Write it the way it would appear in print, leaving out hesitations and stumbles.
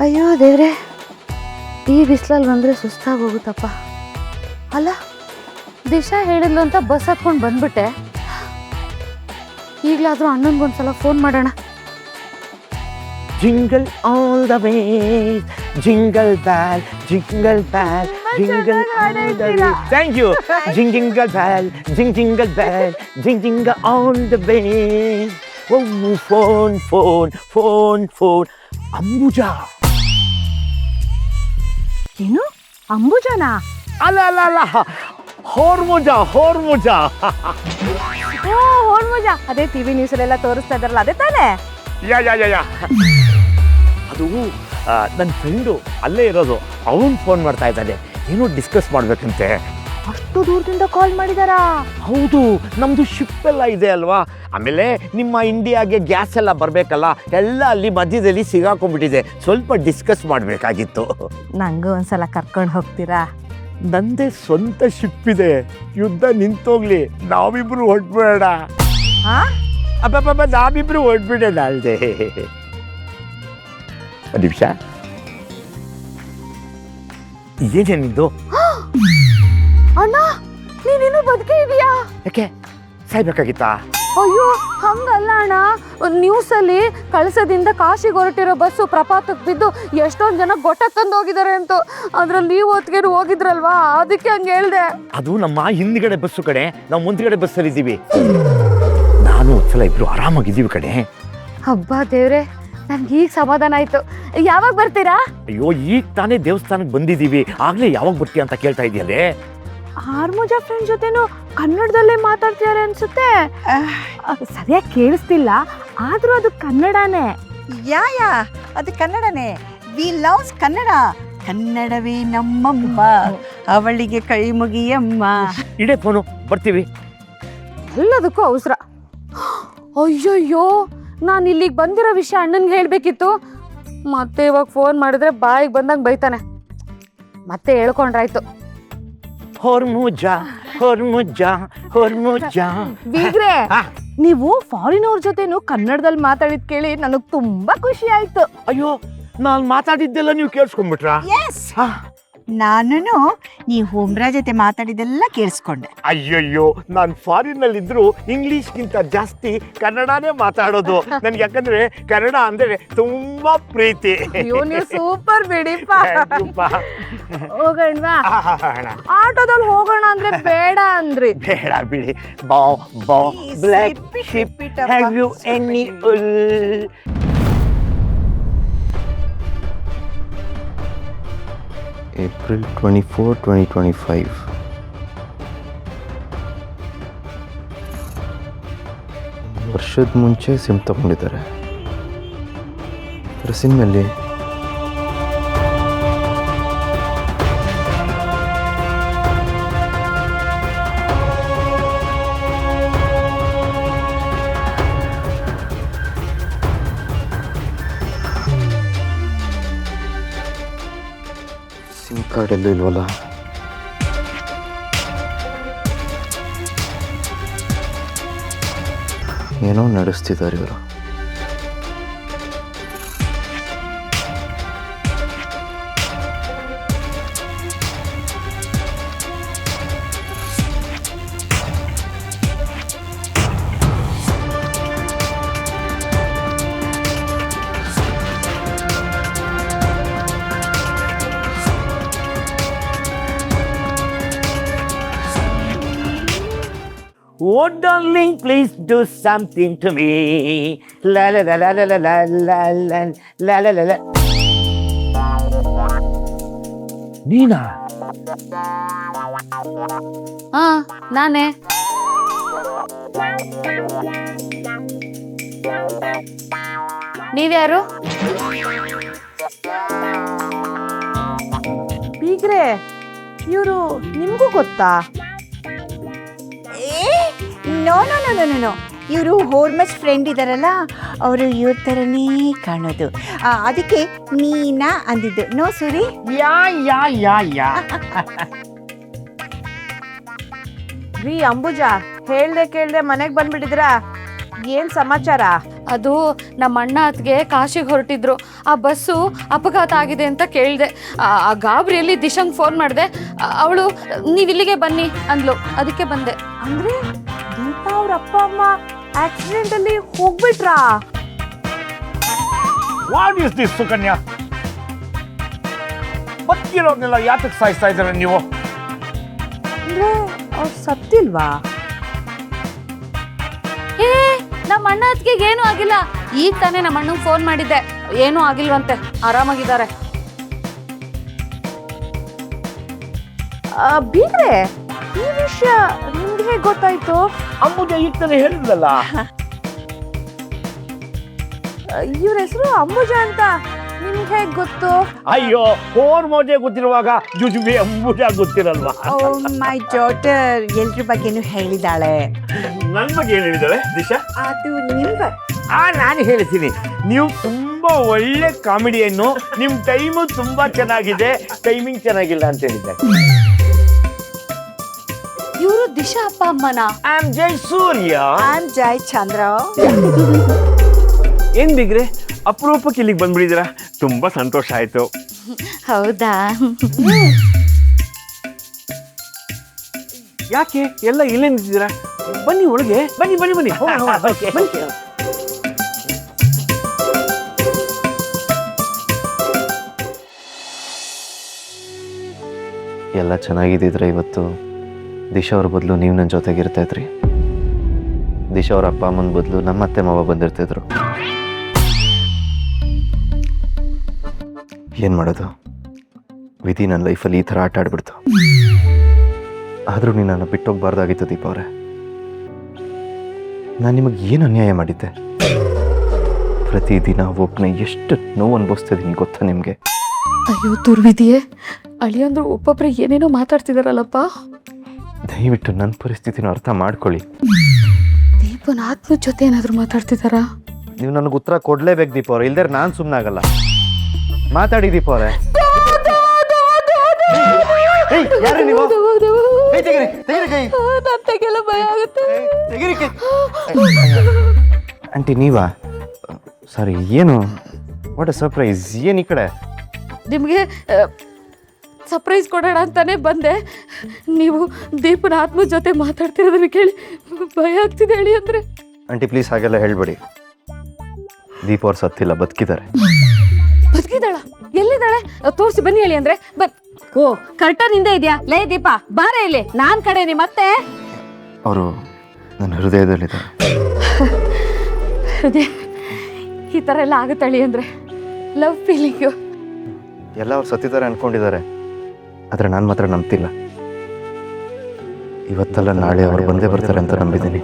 ಅಯ್ಯೋ ದೇವ್ರೆ, ಈ ಬಿಸಿಲಲ್ಲಿ ಬಂದರೆ ಸುಸ್ತಾಗಿ ಹೋಗುತ್ತಪ್ಪ. ಅಲ್ಲ, ದಿಶಾ ಹೇಳಿದ್ಲು ಅಂತ ಬಸ್ ಹತ್ಕೊಂಡು ಬಂದ್ಬಿಟ್ಟೆ. ಈಗಲಾದರೂ ಅಣ್ಣನಿಗೊಂದ್ಸಲ ಫೋನ್ ಮಾಡೋಣ. Jingle all the way, jingle bell, jingle bell, jingle all the way. Thank you. Jingle bell, jingle bell, jingle all the way. Oh phone phone phone phone. Ambuja. ಏನು ಅಂಬುಜಾನ? ಅಲ್ಲ ಅಲ್ಲ ಅಲ್ಲ, ಹೋರ್ಮುಜಾ ಹೋರ್ಮುಜಾ. ಓ ಹೋರ್ಮುಜಾ, ಅದೇ ಟಿವಿ ನ್ಯೂಸಲ್ಲೆಲ್ಲ ತೋರಿಸ್ತಾ ಇದಾರಲ್ಲ, ಅದೇ ತಾನೇ? ಯಾ ಯಾ ಯಾ ಯಾ. ಅದು ನನ್ನ ಫ್ರೆಂಡು ಅಲ್ಲೇ ಇರೋದು. ಅವನು ಫೋನ್ ಮಾಡ್ತಾ ಇದ್ದಾನೆ, ಏನೋ ಡಿಸ್ಕಸ್ ಮಾಡಬೇಕಂತೆ. ಅಷ್ಟು ದೂರದಿಂದ ಕಾಲ್ ಮಾಡಿದಾರಾ? ಹೌದು, ನಮ್ಮದು ಶಿಪ್ ಎಲ್ಲ ಇದೆ ಅಲ್ವಾ. ಆಮೇಲೆ ನಿಮ್ಮ ಇಂಡಿಯಾಗೆ ಗ್ಯಾಸ್ ಎಲ್ಲ ಬರಬೇಕಲ್ಲ, ಎಲ್ಲ ಅಲ್ಲಿ ಮಧ್ಯದಲ್ಲಿ ಸಿಗಾಕೊಂಡ್ಬಿಟ್ಟಿದೆ. ಸ್ವಲ್ಪ ಡಿಸ್ಕಸ್ ಮಾಡಬೇಕಾಗಿತ್ತು. ನಂಗೂ ಒಂದ್ಸಲ ಕರ್ಕೊಂಡು ಹೋಗ್ತೀರಾ? ನಂದೇ ಸ್ವಂತ ಶಿಪ್ ಇದೆ. ಯುದ್ಧ ನಿಂತೋಗ್ಲಿ, ನಾವಿಬ್ರು ಹೊಟ್ಬೇಡ. ಅಬ್ಬಬ್ಬ, ನಾವಿಬ್ರು ಹೊಟ್ಬಿಡೋಣ ಅಲ್ದೆ. ಒಂದು ನಿಮಿಷ, ಏನೇನಿದ್ದು? ಅಣ್ಣ, ನೀನಿನ್ನೂ ಬದುಕೇ ಇದೆಯಾ? ಯಾಕೆ ಸಾಯ್ಬೇಕಾಗಿತ್ತಾ? ಅಯ್ಯೋ ಹಂಗಲ್ಲ ಅಣ್ಣ, ನ್ಯೂಸಲ್ಲಿ ಕಳಸದಿಂದ ಕಾಶಿಗೆ ಹೊರಟಿರೋ ಬಸ್ಸು ಪ್ರಪಾತಕ್ಕೆ ಬಿದ್ದು ಎಷ್ಟೊಂದು ಜನ ಗೊಟ್ಟಕ್ಕಂದು ಹೋಗಿದ್ದಾರೆ ಅಂತ. ಅದ್ರಲ್ಲಿ ನೀವು ಹೊತ್ತಿಗೆ ಹೋಗಿದ್ರಲ್ವಾ, ಅದಕ್ಕೆ ಹಂಗೆ ಹೇಳ್ದೆ. ಅದು ನಮ್ಮ ಹಿಂದ್ಗಡೆ ಬಸ್ಸು ಕಡೆ, ನಾವು ಮುಂದ್ಗಡೆ ಬಸ್ಸಲ್ಲಿ ಇದ್ದೀವಿ. ನಾನು ಒಂದ್ಸಲ ಇಬ್ರು ಆರಾಮಾಗಿದ್ದೀವಿ ಕಡೆ. ಹಬ್ಬ ದೇವ್ರೆ, ನನ್ಗೆ ಈಗ ಸಮಾಧಾನ ಆಯ್ತು. ಯಾವಾಗ ಬರ್ತೀರಾ? ಅಯ್ಯೋ, ಈಗ ತಾನೇ ದೇವಸ್ಥಾನಕ್ಕೆ ಬಂದಿದ್ದೀವಿ, ಆಗ್ಲೇ ಯಾವಾಗ ಬರ್ತೀಯ ಅಂತ ಕೇಳ್ತಾ ಇದೆಯಲ್ಲೇ. ಹಾರ್ಮೋಜಾ ಫ್ರೆಂಡ್ ಜೊತೆನೂ ಕನ್ನಡದಲ್ಲೇ ಮಾತಾಡ್ತಿದ್ದಾರೆ ಅನ್ಸುತ್ತೆ. ಸರಿಯಾಗಿ ಕೇಳಿಸ್ತಿಲ್ಲ, ಆದ್ರೂ ಅದು ಕನ್ನಡನೇ. ಯಾ ಅದು ಕನ್ನಡನೇ. We loves Kannada. ಕನ್ನಡವೇ ನಮ್ಮಮ್ಮ, ಅವಳಿಗೆ ಕೈ ಮುಗಿಯಮ್ಮ. ಇಡೇ ಫೋನು, ಬರ್ತೀವಿ. ಎಲ್ಲದಕ್ಕೂ ಅವಸರ. ಅಯ್ಯಯ್ಯೋ, ನಾನು ಇಲ್ಲಿಗೆ ಬಂದಿರೋ ವಿಷಯ ಅಣ್ಣನ್ಗೆ ಹೇಳ್ಬೇಕಿತ್ತು. ಮತ್ತೆ ಇವಾಗ ಫೋನ್ ಮಾಡಿದ್ರೆ ಬಾಯಿಗೆ ಬಂದಂಗೆ ಬೈತಾನೆ. ಮತ್ತೆ ಹೇಳ್ಕೊಂಡ್ರಾಯ್ತು. ಹೊರ್ಮುಜಾ ಹೊರ್ಮುಜಾ ಹೊರ್ಮುಜಾ. ಬೀಗ್ರೆ, ನೀವು ಫಾರಿನ್ ಅವ್ರ ಜೊತೆನು ಕನ್ನಡದಲ್ಲಿ ಮಾತಾಡಿದ್ ಕೇಳಿ ನನಗೆ ತುಂಬಾ ಖುಷಿ ಆಯ್ತು. ಅಯ್ಯೋ, ನಾನು ಮಾತಾಡಿದ್ದೆಲ್ಲ ನೀವು ಕೇಳಿಸ್ಕೊಂಡ್ಬಿಟ್ರಾ? ಎಸ್, ನಾನು ನೀವು ಹೋಮ್ರಾ ಜೊತೆ ಮಾತಾಡಿದೆಲ್ಲ ಕೇಳಿಸ್ಕೊಂಡೆ. ಅಯ್ಯಯ್ಯೋ, ನಾನು ಫಾರಿನ್ನಲ್ಲಿದ್ರು ಇಂಗ್ಲೀಷ್ಗಿಂತ ಜಾಸ್ತಿ ಕನ್ನಡನೇ ಮಾತಾಡೋದು. ನನ್ಗೆ ಯಾಕಂದ್ರೆ ಕನ್ನಡ ಅಂದ್ರೆ ತುಂಬಾ ಪ್ರೀತಿ. ನೀವು ಸೂಪರ್ ಬಿಡಿಪ್ಪ. ಹೋಗೋಣವಾ? ಅಣ್ಣ, ಆಟೋದಲ್ಲಿ ಹೋಗೋಣ ಅಂದ್ರೆ ಬೇಡ ಅಂದ್ರಿ. ಬೇಡ ಬಿಡಿ. Baa baa black sheep, have you any wool? April 24, 2025. ವರ್ಷದ ಮುಂಚೆ ಸಿಮ್ ತಗೊಂಡಿದ್ದಾರೆ. ಸಿಮ್ಮಲ್ಲಿ ಸಿಮ್ ಕಾರ್ಡ್ ಎಲ್ಲೂ ಇಲ್ವಲ್ಲ. ಏನೋ ನಡೆಸ್ತಿದ್ದಾರೆ ಇವರು. Oh darling, please do something to me. La la la la la la la la la la la la. ನೀನಾ? ಹಾ, ನಾನೇ. ನೀವ್ಯಾರು? ಬೀಗ್ರೆ, ಇವರು ನಿಮಗೂ ಗೊತ್ತಾ? No no no no no, ಇವರು ಹೋರ್ಮಸ್ ಫ್ರೆಂಡ್ ಇದಾರಲ್ಲ, ಅವರು ಇವ್ರ ಥರನೇ ಕಾಣೋದು. ಅದಕ್ಕೆ ನೀನಾ ಅಂದಿದ್ದು. ನೋ ಸುರಿ. ಯಾ ಯಾ ಯಾ ಯಾ. ರೀ ಅಂಬುಜಾ, ಹೇಳ್ದೆ ಕೇಳ್ದೆ ಮನೆಗೆ ಬಂದ್ಬಿಟ್ಟಿದ್ರಾ? ಏನ್ ಸಮಾಚಾರ? ಅದು ನಮ್ಮ ಅಣ್ಣ ಅತ್ತಿಗೆ ಕಾಶಿಗೆ ಹೊರಟಿದ್ರು. ಆ ಬಸ್ಸು ಅಪಘಾತ ಆಗಿದೆ ಅಂತ ಕೇಳಿದೆ. ಆ ಗಾಬರಿಯಲ್ಲಿ ದಿಶಂಗೆ ಫೋನ್ ಮಾಡಿದೆ. ಅವಳು ನೀವು ಇಲ್ಲಿಗೆ ಬನ್ನಿ ಅಂದ್ಲು, ಅದಕ್ಕೆ ಬಂದೆ. ಅಂದ್ರೆ ದೀಪಾ ಅವ್ರ ಅಪ್ಪ ಅಮ್ಮ ಆಕ್ಸಿಡೆಂಟ್ ಅಲ್ಲಿ ಹೋಗ್ಬಿಟ್ರಾ? What is this Sukanya? ಬದುಕಿರೋರ್ನೆಲ್ಲ ಯಾತಕ್ಕೆ ಸಾಯಿಸ್ತಾ ಇದ್ದಾರೆ ನೀವು? ಅಂದ್ರೆ ಅವ್ರು ಸತ್ತಿಲ್ವಾ? ನಮ್ಮ ಅಣ್ಣ ಅತ್ತಿಗೆ ಏನೂ ಆಗಿಲ್ಲ. ಈಗ ತಾನೇ ನಮ್ಮ ಅಣ್ಣಂಗೆ ಫೋನ್ ಮಾಡಿದ್ದೆ, ಏನೂ ಆಗಿಲ್ವಂತೆ, ಆರಾಮಾಗಿದ್ದಾರೆ. ಬೀಗ್ರೆ, ಈ ವಿಷಯ ನಿಮ್ಗೆ ಹೇಗೆ ಗೊತ್ತಾಯ್ತು? ಅಂಬುಜ ಈಗ ತಾನೇ ಹೇಳಿದ್ಲಲ್ಲ. ಇವ್ರ ಹೆಸರು ಅಂಬುಜ ಅಂತ ನಿಮ್ಗೆ ಹೇಗೆ ಗೊತ್ತು? ಅಯ್ಯೋ, ಫೋನ್ ಮೋಜೆ ಗೊತ್ತಿರುವಾಗ ಜುಜುಬಿ ಅಂಬುಜ ಗೊತ್ತಿರಲ್ವಾ? ಮೈ ಡಾಟರ್ ಎಲ್ರ ಬಗ್ಗೆನೂ ಹೇಳಿದಾಳೆ. ನನ್ನ ಬಗ್ಗೆ ಏನು ಹೇಳಿದಾಳೆ ದಿಶಾ? ಅದು ನಿಮ್ಮ ನಾನು ಹೇಳ್ತೀನಿ, ನೀವು ತುಂಬಾ ಒಳ್ಳೆ ಕಾಮಿಡಿಯನ್ನು, ನಿಮ್ ಟೈಮು ತುಂಬಾ ಚೆನ್ನಾಗಿದೆ, ಟೈಮಿಂಗ್ ಚೆನ್ನಾಗಿಲ್ಲ ಅಂತ ಹೇಳಿದ್ದಾರೆ. ಇವರು ದಿಶಾ ಅಪ್ಪ ಅಮ್ಮನ? I am Jai Surya. Am Jai Chandra. ಏನ್ ಬಿಗ್ರೆ, ಅಪರೂಪಕ್ಕೆ ಇಲ್ಲಿಗೆ ಬಂದ್ಬಿಟ್ಟಿದ್ದೀರಾ? ತುಂಬಾ ಸಂತೋಷ ಆಯ್ತು. ಹೌದಾ? ಯಾಕೆ ಎಲ್ಲ ಇಲ್ಲೇ ನಿಂತಿದ್ದೀರಾ? ಬನ್ನಿ ಒಳಗೆ, ಬನ್ನಿ ಬನ್ನಿ ಬನ್ನಿ. ಬನ್ನಿ. ಎಲ್ಲ ಚೆನ್ನಾಗಿದ್ದಿದ್ರೆ ಇವತ್ತು ದಿಶಾ ಅವ್ರ ಬದಲು ನೀವು ನನ್ನ ಜೊತೆಗಿರ್ತಾ ಇದ್ರಿ. ದಿಶಾ ಅವ್ರ ಅಪ್ಪ ಅಮ್ಮನ ಬದಲು ನಮ್ಮ ಅತ್ತೆ ಮಾವ ಬಂದಿರ್ತಿದ್ರು. ಏನು ಮಾಡೋದು, ವಿಧಿ ನನ್ನ ಲೈಫಲ್ಲಿ ಈ ಥರ ಆಟ ಆಡ್ಬಿಡ್ತು. ಆದರೂ ನೀನು ನನ್ನ ಬಿಟ್ಟೋಗ್ಬಾರ್ದಾಗಿತ್ತು ದೀಪ ಅವರೇ. ನಾನು ನಿಮಗೆ ಏನು ಅನ್ಯಾಯ ಮಾಡಿದ್ದೆ? ಪ್ರತಿದಿನ ಒಬ್ಬನೇ ಎಷ್ಟು ನೋವು ಅನುಭವಿಸ್ತಿದ್ದೀನಿ ಗೊತ್ತಾ ನಿಮಗೆ? ಅಯ್ಯೋ ದುರ್ವಿಧಿಯೇ, ಅಳಿಯಂದ್ರು ಒಬ್ಬೊಬ್ರೆ ಏನೇನೋ ಮಾತಾಡ್ತಿದಾರಲ್ಲಪ್ಪ. ದಯವಿಟ್ಟು ನನ್ನ ಪರಿಸ್ಥಿತಿನ ಅರ್ಥ ಮಾಡ್ಕೊಳ್ಳಿ. ದೀಪನ ಆತ್ಮ ಜೊತೆ ಏನಾದರೂ ಮಾತಾಡ್ತಿದಾರಾ? ನೀವು ನನಗೆ ಉತ್ತರ ಕೊಡಲೇಬೇಕು ದೀಪ ಅವ್ರೆ, ಇಲ್ದೇ ನಾನು ಸುಮ್ಮನಾಗಲ್ಲ. ಮಾತಾಡಿ ದೀಪ ಅವರೇ. ಭಯ ಆಗುತ್ತೆ. ಆಂಟಿ ನೀವಾ? ಸಾರಿ, ಏನು ವಾಟ್ ಅ ಸರ್ಪ್ರೈಸ್? ಏನು ಈ ಕಡೆ? ನಿಮಗೆ ಸರ್ಪ್ರೈಸ್ ಕೊಡೋಣ ಅಂತಾನೆ ಬಂದೆ. ನೀವು ದೀಪನ ಆತ್ಮ ಜೊತೆ ಮಾತಾಡ್ತಿರೋದನ್ನ ಕೇಳಿ ಭಯ ಆಗ್ತಿದೆ ಹೇಳಿ ಅಂದ್ರೆ. ಆಂಟಿ ಪ್ಲೀಸ್ ಹಾಗೆಲ್ಲ ಹೇಳ್ಬೇಡಿ. ದೀಪ ಅವ್ರು ಸತ್ತಿಲ್ಲ, ಬದುಕಿದ್ದಾರೆ. ಬದುಕಿದಾಳ? ಎಲ್ಲಿದ್ದಾಳೆ? ತೋರಿಸಿ ಬನ್ನಿ ಹೇಳಿ ಅಂದ್ರೆ. ಓ, ಕರ್ಟನ್ ಹಿಂದೆ ಇದೆಯಾ? ಲೇ ದೀಪ, ಬಾರ ಇಲ್ಲಿ, ನಾನ್ ಕಡೆ ನೀ ಮತ್ತೆ. ಅವರು ನನ್ನ ಹೃದಯದಲ್ಲಿದ್ದಾರೆ. ಹೃದಯ ಈ ಥರ ಎಲ್ಲ ಆಗುತ್ತಳಿ ಅಂದ್ರೆ ಲವ್ ಫೀಲಿಂಗು. ಎಲ್ಲ ಅವ್ರು ಸತ್ತಿದ್ದಾರೆ ಅನ್ಕೊಂಡಿದ್ದಾರೆ, ಆದರೆ ನಾನು ಮಾತ್ರ ನಂಬ್ತಿಲ್ಲ. ಇವತ್ತಲ್ಲ ನಾಳೆ ಅವ್ರು ಬಂದೇ ಬರ್ತಾರೆ ಅಂತ ನಂಬಿದ್ದೀನಿ.